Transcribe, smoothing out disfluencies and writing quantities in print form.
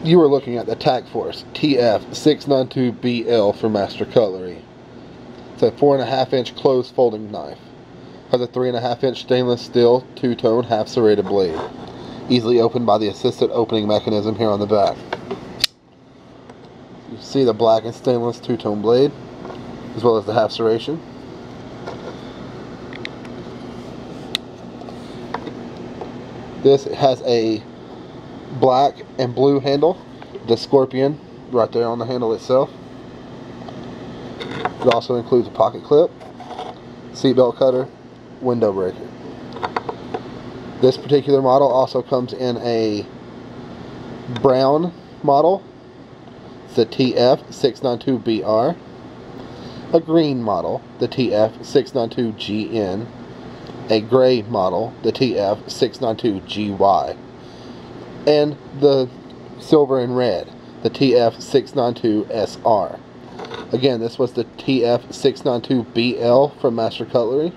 You are looking at the Tac-Force TF-692BL for Master Cutlery. It's a 4.5 inch closed folding knife. Has a 3.5 inch stainless steel two-tone half serrated blade. Easily opened by the assisted opening mechanism here on the back. You see the black and stainless two-tone blade, as well as the half serration. This has a black and blue handle, the scorpion right there on the handle itself. It also includes a pocket clip, seatbelt cutter, window breaker. This particular model also comes in a brown model, it's the TF-692BR, a green model, the TF-692GN, a gray model, the TF-692GY, and the silver and red, the TF-692SR. Again, this was the TF-692BL from Master Cutlery.